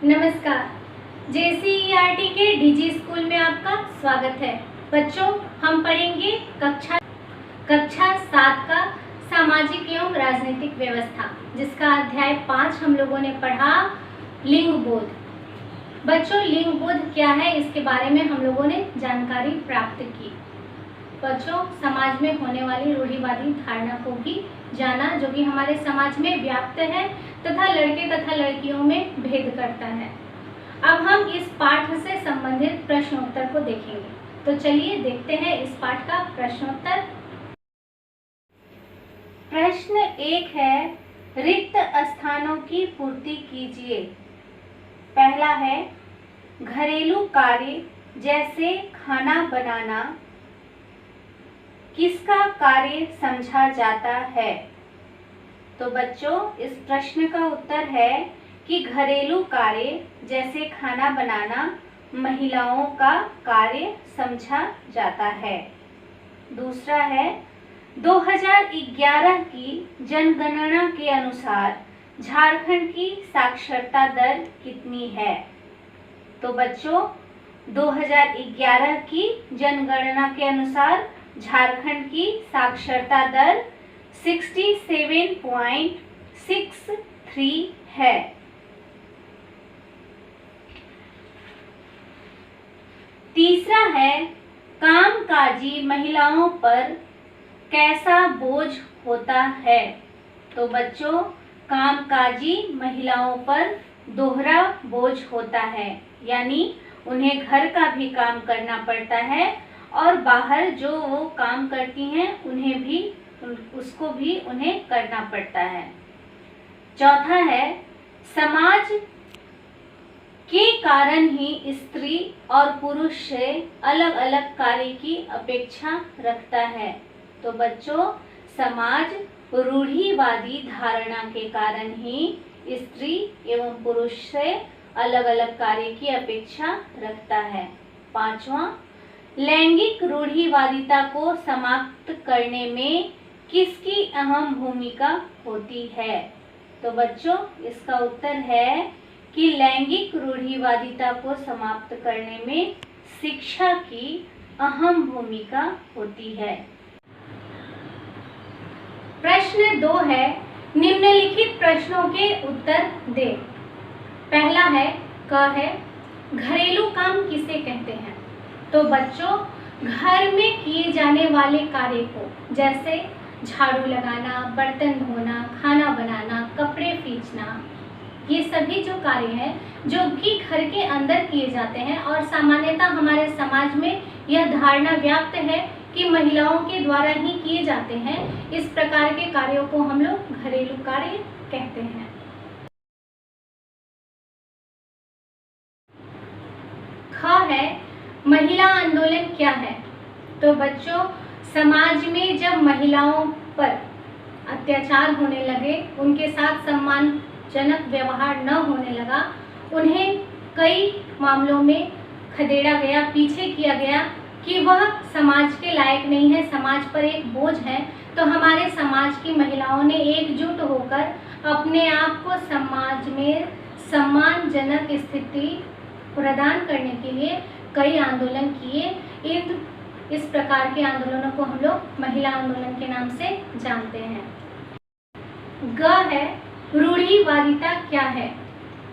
नमस्कार। JCERT के DG school में आपका स्वागत है। बच्चों, हम पढ़ेंगे कक्षा 7 का सामाजिक एवं राजनीतिक व्यवस्था, जिसका अध्याय 5 हम लोगों ने पढ़ा, लिंग बोध। बच्चों, लिंग बोध क्या है, इसके बारे में हम लोगों ने जानकारी प्राप्त की। बच्चों, समाज में होने वाली रूढ़िवादी धारणा को भी जाना, जो कि हमारे समाज में व्याप्त है तथा लड़के तथा लड़कियों में भेद करता है। अब हम इस पाठ से संबंधित प्रश्नोत्तर को देखेंगे। तो चलिए देखते हैं इस पाठ का प्रश्नोत्तर। प्रश्न 1 है, रिक्त स्थानों की पूर्ति कीजिए। पहला है, घरेलू कार्य जैसे खाना बनाना किसका कार्य समझा जाता है? तो बच्चों, इस प्रश्न का उत्तर है कि घरेलू कार्य जैसे खाना बनाना महिलाओं का कार्य समझा जाता है। दूसरा है, 2011 की जनगणना के अनुसार झारखंड की साक्षरता दर कितनी है? तो बच्चों, 2011 की जनगणना के अनुसार झारखंड की साक्षरता दर 67.63 है। तीसरा है, कामकाजी महिलाओं पर कैसा बोझ होता है? तो बच्चों, कामकाजी महिलाओं पर दोहरा बोझ होता है, यानी उन्हें घर का भी काम करना पड़ता है और बाहर जो वो काम करती हैं उसको भी उन्हें करना पड़ता है। चौथा है, समाज के कारण ही स्त्री और पुरुष से अलग अलग कार्य की अपेक्षा रखता है। तो बच्चों, समाज रूढ़िवादी धारणा के कारण ही स्त्री एवं पुरुष से अलग अलग कार्य की अपेक्षा रखता है। पांचवा, लैंगिक रूढ़िवादिता को समाप्त करने में किसकी अहम भूमिका होती है? तो बच्चों, इसका उत्तर है कि लैंगिक रूढ़िवादिता को समाप्त करने में शिक्षा की अहम भूमिका होती है। प्रश्न 2 है, निम्नलिखित प्रश्नों के उत्तर दे। पहला है, घरेलू काम किसे कहते हैं? तो बच्चों, घर में किए जाने वाले कार्य को, जैसे झाड़ू लगाना, बर्तन धोना, खाना बनाना, कपड़े खींचना, ये सभी जो कार्य हैं जो कि घर के अंदर किए जाते हैं, और सामान्यतः हमारे समाज में यह धारणा व्याप्त है कि महिलाओं के द्वारा ही किए जाते हैं। इस प्रकार के कार्यों को हम लोग घरेलू कार्य कहते हैं। ख है, महिला आंदोलन क्या है? तो बच्चों, समाज में जब महिलाओं पर अत्याचार होने लगे, उनके साथ सम्मानजनक व्यवहार न होने लगा, उन्हें कई मामलों में खदेड़ा गया, पीछे किया गया कि वह समाज के लायक नहीं है, समाज पर एक बोझ है। तो हमारे समाज की महिलाओं ने एकजुट होकर अपने आप को समाज में सम्मानजनक स्थिति प्रदान करने के लिए कई आंदोलन किए। इस प्रकार के आंदोलनों को हम लोग महिला आंदोलन के नाम से जानते हैं। ग है, रूढ़िवादिता क्या है?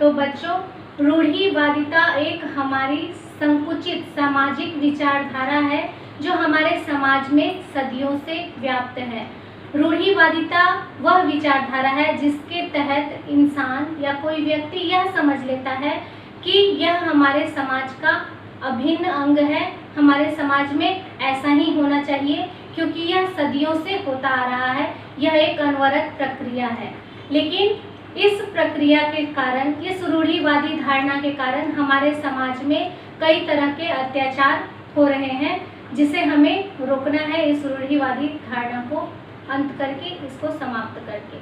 तो बच्चों, रूढ़िवादिता एक हमारी संकुचित सामाजिक विचारधारा है जो हमारे समाज में सदियों से व्याप्त है। रूढ़िवादिता वह विचारधारा है जिसके तहत इंसान या कोई व्यक्ति यह समझ लेता है कि यह हमारे समाज का अभिन्न अंग है, हमारे समाज में ऐसा ही होना चाहिए, क्योंकि यह सदियों से होता आ रहा है, यह एक अनवरत प्रक्रिया है। लेकिन इस प्रक्रिया के कारण, इस रूढ़िवादी धारणा के कारण हमारे समाज में कई तरह के अत्याचार हो रहे हैं, जिसे हमें रोकना है, इस रूढ़िवादी धारणा को अंत करके, इसको समाप्त करके।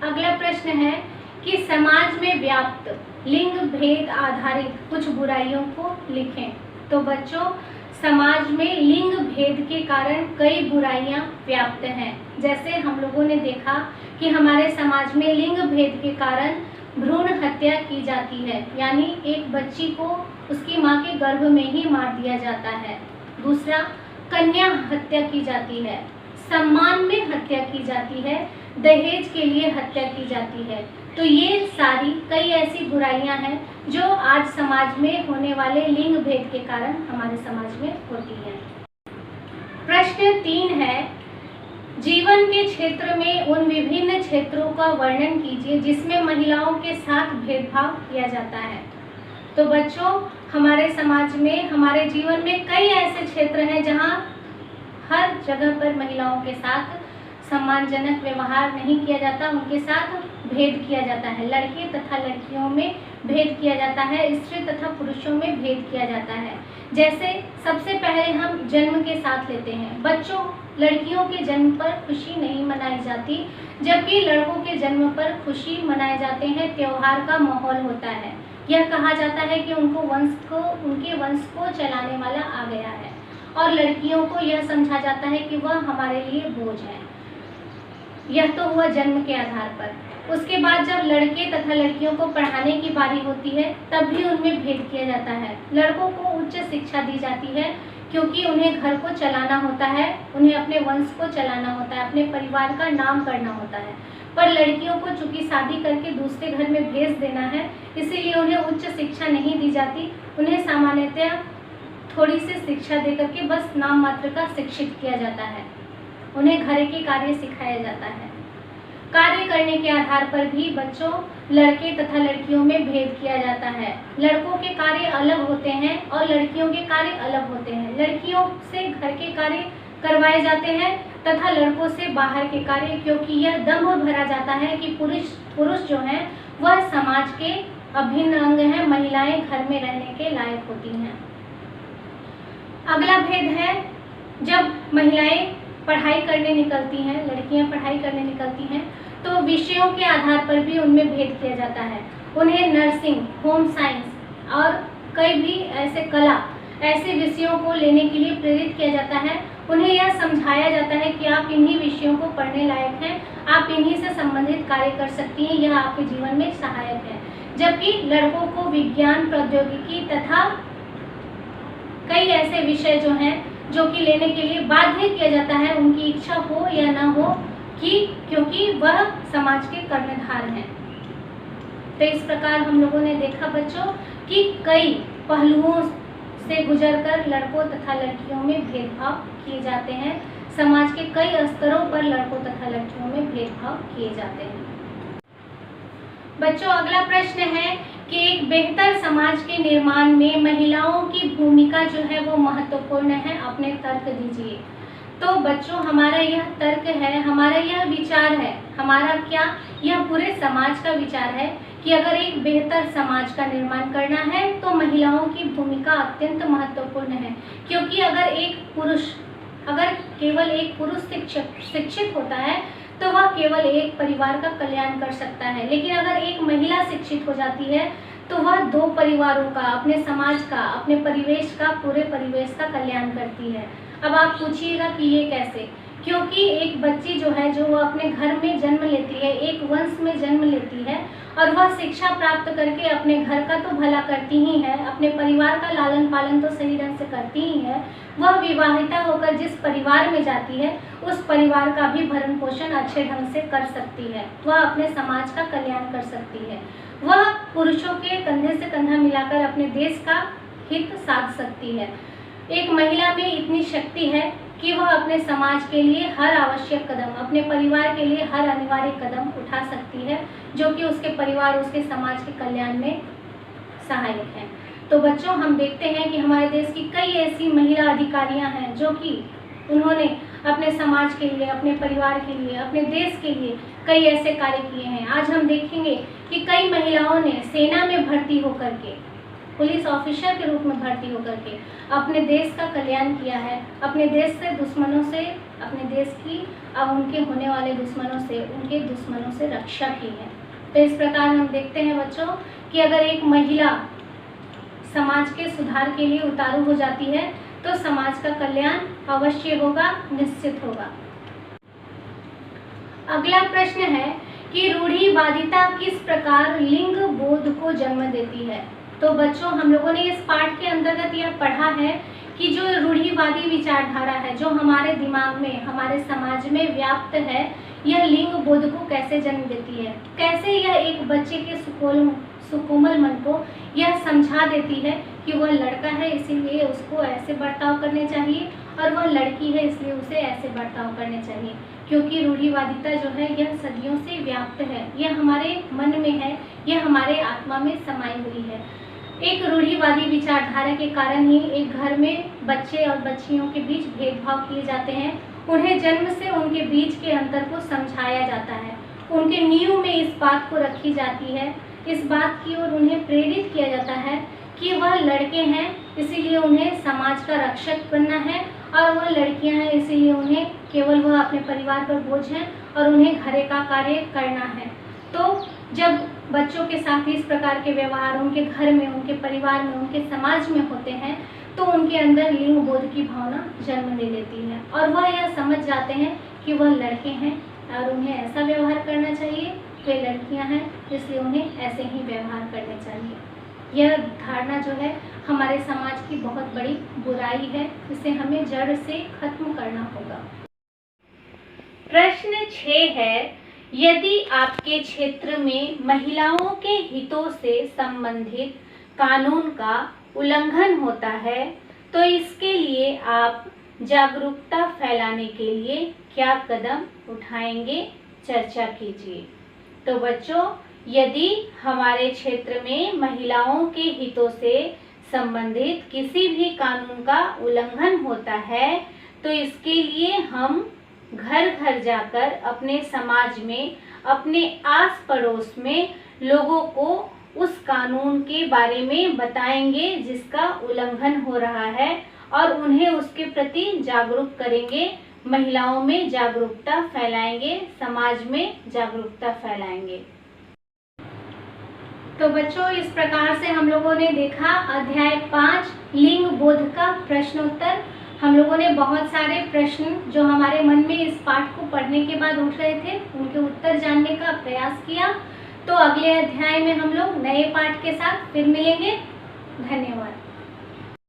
अगला प्रश्न है कि समाज में व्याप्त लिंग भेद आधारित कुछ बुराइयों को लिखें। तो बच्चों, समाज में लिंग भेद के कारण कई बुराइयां व्याप्त हैं। जैसे हम लोगों ने देखा कि हमारे समाज में लिंग भेद के कारण भ्रूण हत्या की जाती है, यानी एक बच्ची को उसकी माँ के गर्भ में ही मार दिया जाता है। दूसरा, कन्या हत्या की जाती है, सम्मान में हत्या की जाती है, दहेज के लिए हत्या की जाती है। तो ये सारी कई ऐसी बुराइयां हैं जो आज समाज में होने वाले लिंग भेद के कारण हमारे समाज में होती हैं। प्रश्न 3 है, जीवन के क्षेत्र में उन विभिन्न क्षेत्रों का वर्णन कीजिए जिसमें महिलाओं के साथ भेदभाव किया जाता है। तो बच्चों, हमारे समाज में, हमारे जीवन में कई ऐसे क्षेत्र हैं जहां हर जगह पर महिलाओं के साथ सम्मानजनक व्यवहार नहीं किया जाता, उनके साथ भेद किया जाता है। लड़के तथा लड़कियों में भेद किया जाता है, स्त्री तथा पुरुषों में भेद किया जाता है। जैसे सबसे पहले हम जन्म के साथ लेते हैं। बच्चों, लड़कियों के जन्म पर खुशी नहीं मनाई जाती, जबकि लड़कों के जन्म पर खुशी मनाए जाते हैं, त्योहार का माहौल होता है। यह कहा जाता है कि उनके वंश को चलाने वाला आ गया है, और लड़कियों को यह समझा जाता है कि वह हमारे लिए बोझ है। यह तो हुआ जन्म के आधार पर। उसके बाद जब लड़के तथा लड़कियों को पढ़ाने की बारी होती है, तब भी उनमें भेद किया जाता है। लड़कों को उच्च शिक्षा दी जाती है क्योंकि उन्हें घर को चलाना होता है, उन्हें अपने वंश को चलाना होता है, अपने परिवार का नाम करना होता है। पर लड़कियों को चूंकि शादी करके दूसरे घर में भेज देना है, इसीलिए उन्हें उच्च शिक्षा नहीं दी जाती। उन्हें सामान्यतः थोड़ी सी शिक्षा देकर के बस नाम मात्र का शिक्षित किया जाता है। उन्हें घर के कार्य सिखाया जाता है। कार्य करने के आधार पर भी बच्चों, लड़के तथा लड़कियों में भेद किया जाता है। लड़कों के कार्य अलग होते हैं और लड़कियों के कार्य अलग होते हैं। लड़कियों से घर के कार्य करवाए जाते हैं तथा लड़कों से बाहर के कार्य, क्योंकि यह दंभ भरा जाता है कि पुरुष जो हैं वह समाज के अभिन्न अंग हैं, महिलाएं घर में रहने के लायक होती हैं। अगला भेद है, जब महिलाएं पढ़ाई करने निकलती हैं, लड़कियां पढ़ाई करने निकलती हैं, तो विषयों के आधार पर भी उनमें भेद किया जाता है। उन्हें नर्सिंग, होम साइंस और कई भी ऐसे कला, ऐसे विषयों को लेने के लिए प्रेरित किया जाता है। उन्हें यह समझाया जाता है कि आप इन्हीं विषयों को पढ़ने लायक हैं, आप इन्हीं से संबंधित कार्य कर सकती हैं, यह आपके जीवन में सहायक है। जबकि लड़कों को विज्ञान, प्रौद्योगिकी तथा कई ऐसे विषय जो हैं जो कि लेने के लिए बाध्य किया जाता है, उनकी इच्छा हो या ना हो, क्योंकि वह समाज के कर्णधार हैं। तो इस प्रकार हम लोगों ने देखा बच्चों कि कई पहलुओं से गुजरकर लड़कों तथा लड़कियों में भेदभाव किए जाते हैं। समाज के कई स्तरों पर लड़कों तथा लड़कियों में भेदभाव किए जाते हैं। बच्चों, अगला प्रश्न है कि एक बेहतर समाज के निर्माण में महिलाओं की भूमिका जो है वो महत्वपूर्ण है। अपने तर्क दीजिए। तो बच्चों, हमारा यह तर्क है, हमारा यह विचार है, हमारा क्या, यह पूरे समाज का विचार है कि अगर एक बेहतर समाज का निर्माण करना है तो महिलाओं की भूमिका अत्यंत महत्वपूर्ण है। क्योंकि अगर केवल एक पुरुष शिक्षित होता है तो वह केवल एक परिवार का कल्याण कर सकता है, लेकिन अगर एक महिला शिक्षित हो जाती है तो वह 2 परिवारों का, अपने समाज का, अपने परिवेश का, पूरे परिवेश का कल्याण करती है। अब आप पूछिएगा कि ये कैसे? क्योंकि एक बच्ची जो है, जो वह अपने घर में जन्म लेती है, एक वंश में जन्म लेती है, और वह शिक्षा प्राप्त करके अपने घर का तो भला करती ही है, अपने परिवार का लालन पालन तो सही ढंग से करती ही है। वह विवाहिता होकर जिस परिवार में जाती है, उस परिवार का भी भरण पोषण अच्छे ढंग से कर सकती है, वह अपने समाज का कल्याण कर सकती है, वह पुरुषों के कंधे से कंधा मिलाकर अपने देश का हित साध सकती है। एक महिला में इतनी शक्ति है कि वह अपने समाज के लिए हर आवश्यक कदम, अपने परिवार के लिए हर अनिवार्य कदम उठा सकती है, जो कि उसके परिवार, उसके समाज के कल्याण में सहायक है। तो बच्चों, हम देखते हैं कि हमारे देश की कई ऐसी महिला अधिकारियां हैं जो कि उन्होंने अपने समाज के लिए, अपने परिवार के लिए, अपने देश के लिए कई ऐसे कार्य किए हैं। आज हम देखेंगे कि कई महिलाओं ने सेना में भर्ती होकर के, पुलिस ऑफिसर के रूप में भर्ती होकर के अपने देश का कल्याण किया है, अपने देश से दुश्मनों से, अपने देश की अब उनके होने वाले दुश्मनों से, उनके दुश्मनों से रक्षा की है। तो इस प्रकार हम देखते हैं बच्चों कि अगर एक महिला समाज के सुधार के लिए उतारू हो जाती है तो तो समाज का कल्याण अवश्य होगा, निश्चित होगा। अगला प्रश्न है कि रूढ़िवादिता किस प्रकार लिंग बोध को जन्म देती है। तो बच्चों, हम लोगों ने इस पाठ के अंतर्गत यह पढ़ा है कि जो रूढ़िवादी विचारधारा है जो हमारे दिमाग में, हमारे समाज में व्याप्त है, यह लिंग बोध को कैसे जन्म देती है, कैसे यह एक बच्चे के सुकोमल मन को यह समझा देती है कि वह लड़का है इसीलिए उसको ऐसे बर्ताव करने चाहिए और वह लड़की है इसलिए उसे ऐसे बर्ताव करने चाहिए। क्योंकि रूढ़िवादिता जो है यह सदियों से व्याप्त है, यह हमारे मन में है, यह हमारे आत्मा में समाई हुई है। एक रूढ़िवादी विचारधारा के कारण ही एक घर में बच्चे और बच्चियों के बीच भेदभाव किए जाते हैं। उन्हें जन्म से उनके बीच के अंतर को समझाया जाता है, उनके नींव में इस बात को रखी जाती है, इस बात की ओर उन्हें प्रेरित किया जाता है कि वह लड़के हैं इसीलिए उन्हें समाज का रक्षक बनना है और वह लड़कियां हैं इसीलिए उन्हें केवल वह अपने परिवार पर बोझ है और उन्हें घरे का कार्य करना है। तो जब बच्चों के साथ इस प्रकार के व्यवहार उनके घर में, उनके परिवार में, उनके समाज में होते हैं तो उनके अंदर लिंग बोध की भावना जन्म ले लेती है और वह यह समझ जाते हैं कि वह लड़के हैं और उन्हें ऐसा व्यवहार करना चाहिए, वे लड़कियां हैं इसलिए उन्हें ऐसे ही व्यवहार करने चाहिए। यह धारणा जो है हमारे समाज की बहुत बड़ी बुराई है, इसे हमें जड़ से खत्म करना होगा। प्रश्न 6 है, यदि आपके क्षेत्र में महिलाओं के हितों से संबंधित कानून का उल्लंघन होता है तो इसके लिए आप जागरूकता फैलाने के लिए क्या कदम उठाएंगे, चर्चा कीजिए। तो बच्चों, यदि हमारे क्षेत्र में महिलाओं के हितों से संबंधित किसी भी कानून का उल्लंघन होता है तो इसके लिए हम घर घर जाकर अपने समाज में, अपने आस पड़ोस में लोगों को उस कानून के बारे में बताएंगे जिसका उल्लंघन हो रहा है और उन्हें उसके प्रति जागरूक करेंगे, महिलाओं में जागरूकता फैलाएंगे, समाज में जागरूकता फैलाएंगे। तो बच्चों, इस प्रकार से हम लोगों ने देखा अध्याय 5 लिंग बोध का प्रश्नोत्तर। हम लोगों ने बहुत सारे प्रश्न जो हमारे मन में इस पाठ को पढ़ने के बाद उठ रहे थे उनके उत्तर जानने का प्रयास किया। तो अगले अध्याय में हम लोग नए पाठ के साथ फिर मिलेंगे। धन्यवाद।